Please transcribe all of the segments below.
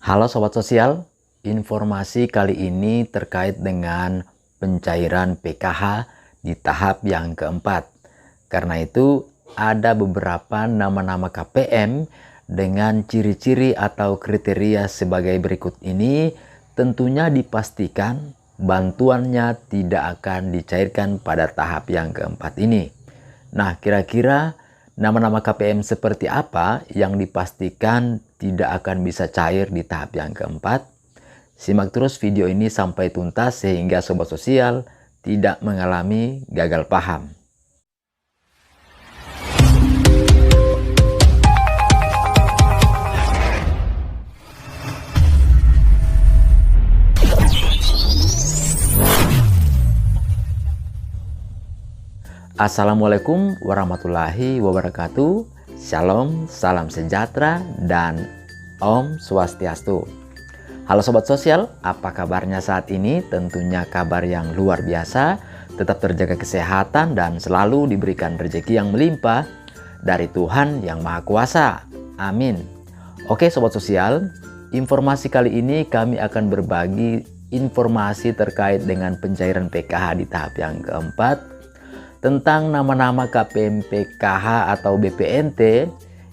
Halo Sobat Sosial, informasi kali ini terkait dengan pencairan PKH di tahap yang keempat. Karena itu ada beberapa nama-nama KPM dengan ciri-ciri atau kriteria sebagai berikut ini. Tentunya dipastikan bantuannya tidak akan dicairkan pada tahap yang keempat ini. Nah, kira-kira nama-nama KPM seperti apa yang dipastikan tidak akan bisa cair di tahap yang keempat? Simak terus video ini sampai tuntas sehingga Sobat Sosial tidak mengalami gagal paham. Assalamualaikum warahmatullahi wabarakatuh. Shalom, salam sejahtera, dan Om Swastiastu. Halo Sobat Sosial, apa kabarnya saat ini? Tentunya kabar yang luar biasa. Tetap terjaga kesehatan dan selalu diberikan rezeki yang melimpah dari Tuhan yang Maha Kuasa. Amin. Oke Sobat Sosial, informasi kali ini kami akan berbagi informasi terkait dengan pencairan PKH di tahap yang keempat, tentang nama-nama KPM PKH atau BPNT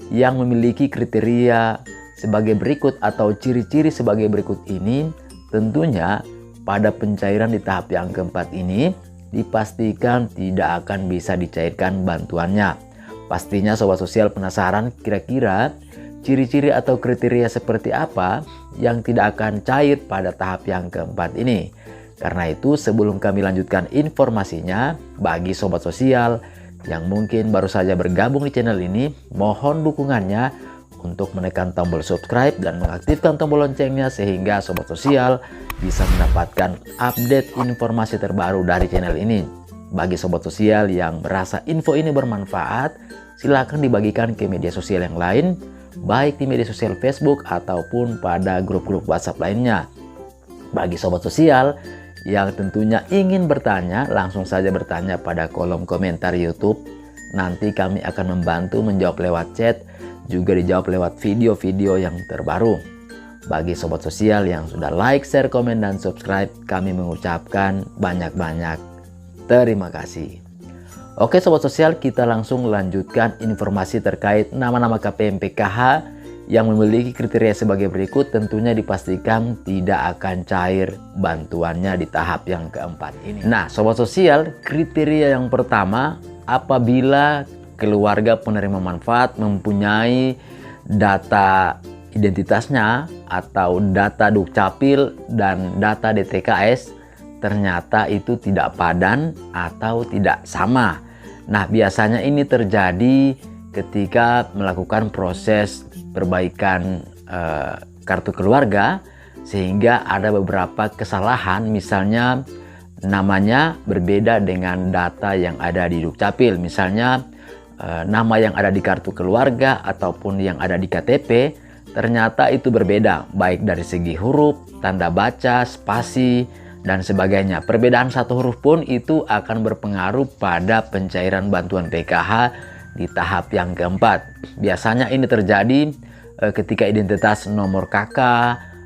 yang memiliki kriteria sebagai berikut atau ciri-ciri sebagai berikut ini. Tentunya pada pencairan di tahap yang keempat ini dipastikan tidak akan bisa dicairkan bantuannya. Pastinya Sobat Sosial penasaran kira-kira ciri-ciri atau kriteria seperti apa yang tidak akan cair pada tahap yang keempat ini. Karena itu sebelum kami lanjutkan informasinya, bagi Sobat Sosial yang mungkin baru saja bergabung di channel ini, mohon dukungannya untuk menekan tombol subscribe dan mengaktifkan tombol loncengnya sehingga Sobat Sosial bisa mendapatkan update informasi terbaru dari channel ini. Bagi Sobat Sosial yang merasa info ini bermanfaat, silakan dibagikan ke media sosial yang lain, baik di media sosial Facebook ataupun pada grup-grup WhatsApp lainnya. Bagi Sobat Sosial yang tentunya ingin bertanya, langsung saja bertanya pada kolom komentar YouTube. Nanti kami akan membantu menjawab lewat chat, juga dijawab lewat video-video yang terbaru. Bagi Sobat Sosial yang sudah like, share, komen, dan subscribe, kami mengucapkan banyak-banyak terima kasih. Oke Sobat Sosial, kita langsung lanjutkan informasi terkait nama-nama KPM PKH yang memiliki kriteria sebagai berikut. Tentunya dipastikan tidak akan cair bantuannya di tahap yang keempat ini. Nah Sobat Sosial, kriteria yang pertama, apabila keluarga penerima manfaat mempunyai data identitasnya atau data Dukcapil dan data DTKS ternyata itu tidak padan atau tidak sama. Nah biasanya ini terjadi ketika melakukan proses perbaikan kartu keluarga, sehingga ada beberapa kesalahan, misalnya namanya berbeda dengan data yang ada di Dukcapil. Misalnya nama yang ada di kartu keluarga ataupun yang ada di KTP ternyata itu berbeda, baik dari segi huruf, tanda baca, spasi, dan sebagainya. Perbedaan satu huruf pun itu akan berpengaruh pada pencairan bantuan PKH di tahap yang keempat. Biasanya ini terjadi ketika identitas nomor KK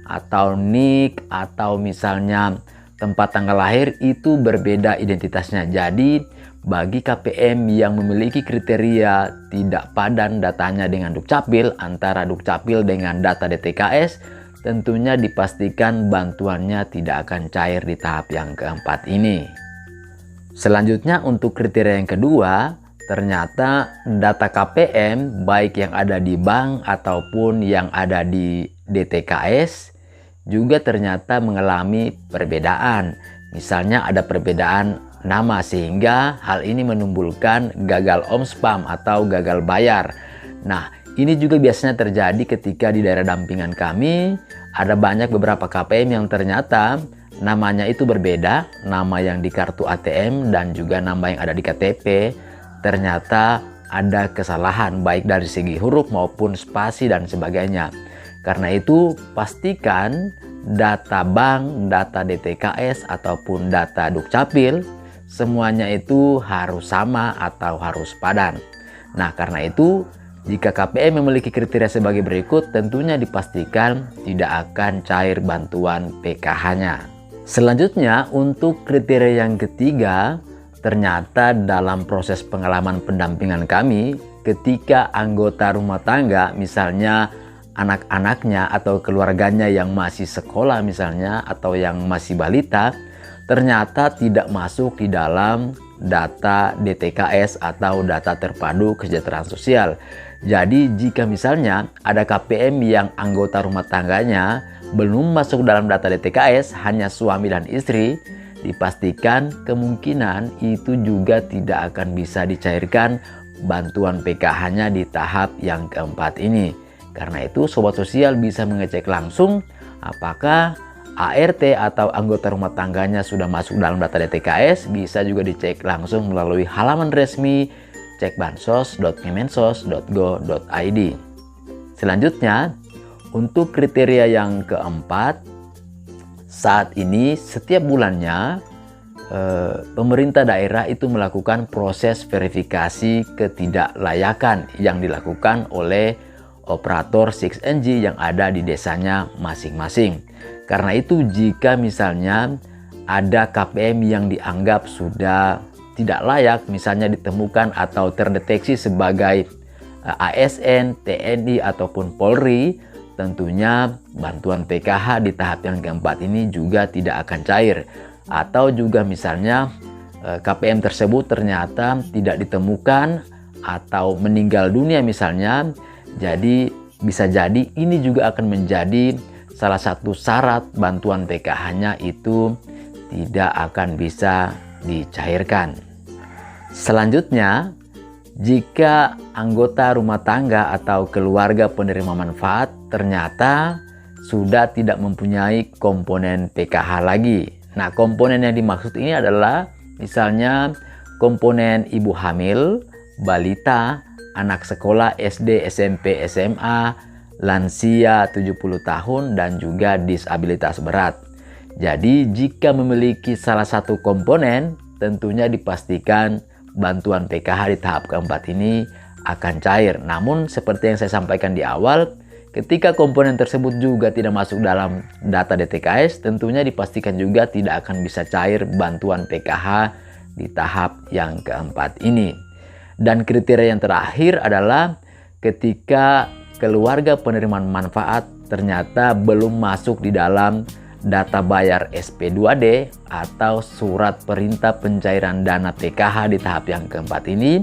atau NIK atau misalnya tempat tanggal lahir itu berbeda identitasnya. Jadi bagi KPM yang memiliki kriteria tidak padan datanya dengan Dukcapil, antara Dukcapil dengan data DTKS, tentunya dipastikan bantuannya tidak akan cair di tahap yang keempat ini. Selanjutnya untuk kriteria yang kedua, ternyata data KPM baik yang ada di bank ataupun yang ada di DTKS juga ternyata mengalami perbedaan. Misalnya ada perbedaan nama, sehingga hal ini menimbulkan gagal omspam atau gagal bayar. Nah ini juga biasanya terjadi ketika di daerah dampingan kami ada banyak beberapa KPM yang ternyata namanya itu berbeda, nama yang di kartu ATM dan juga nama yang ada di KTP ternyata ada kesalahan baik dari segi huruf maupun spasi dan sebagainya. Karena itu pastikan data bank, data DTKS ataupun data Dukcapil semuanya itu harus sama atau harus padan. Nah karena itu Jika KPM memiliki kriteria sebagai berikut, tentunya dipastikan tidak akan cair bantuan PKH-nya. Selanjutnya, untuk kriteria yang ketiga, ternyata dalam proses pengalaman pendampingan kami, ketika anggota rumah tangga, misalnya anak-anaknya atau keluarganya yang masih sekolah misalnya, atau yang masih balita, ternyata tidak masuk di dalam data DTKS atau data terpadu kesejahteraan sosial. Jadi jika misalnya ada KPM yang anggota rumah tangganya belum masuk dalam data DTKS, hanya suami dan istri, dipastikan kemungkinan itu juga tidak akan bisa dicairkan bantuan PKH-nya di tahap yang keempat ini. Karena itu sobat sosial bisa mengecek langsung apakah ART atau anggota rumah tangganya sudah masuk dalam data DTKS. Bisa juga dicek langsung melalui halaman resmi cekbansos.kemensos.go.id. Selanjutnya, untuk kriteria yang keempat, saat ini setiap bulannya pemerintah daerah itu melakukan proses verifikasi ketidaklayakan yang dilakukan oleh operator 6NG yang ada di desanya masing-masing. Karena itu jika misalnya ada KPM yang dianggap sudah tidak layak, misalnya ditemukan atau terdeteksi sebagai ASN, TNI ataupun Polri, tentunya bantuan PKH di tahap yang keempat ini juga tidak akan cair. Atau juga misalnya KPM tersebut ternyata tidak ditemukan atau meninggal dunia misalnya, jadi bisa jadi ini juga akan menjadi salah satu syarat bantuan PKH-nya itu tidak akan bisa dicairkan. Selanjutnya, jika anggota rumah tangga atau keluarga penerima manfaat ternyata sudah tidak mempunyai komponen PKH lagi. Nah, komponen yang dimaksud ini adalah misalnya komponen ibu hamil, balita, anak sekolah SD, SMP, SMA, lansia 70 tahun, dan juga disabilitas berat. Jadi jika memiliki salah satu komponen, tentunya dipastikan bantuan PKH di tahap keempat ini akan cair. Namun seperti yang saya sampaikan di awal, ketika komponen tersebut juga tidak masuk dalam data DTKS, tentunya dipastikan juga tidak akan bisa cair bantuan PKH di tahap yang keempat ini. Dan kriteria yang terakhir adalah ketika keluarga penerima manfaat ternyata belum masuk di dalam data bayar SP2D atau surat perintah pencairan dana PKH di tahap yang keempat ini,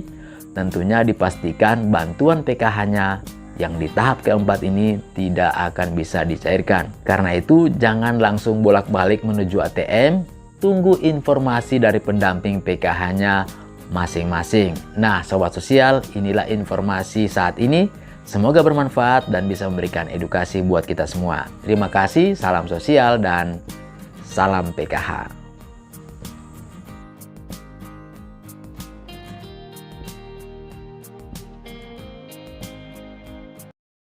tentunya dipastikan bantuan PKH-nya yang di tahap keempat ini tidak akan bisa dicairkan. Karena itu jangan langsung bolak-balik menuju ATM, tunggu informasi dari pendamping PKH-nya masing-masing. Nah sobat sosial, inilah informasi saat ini. Semoga bermanfaat dan bisa memberikan edukasi buat kita semua. Terima kasih, salam sosial dan salam PKH.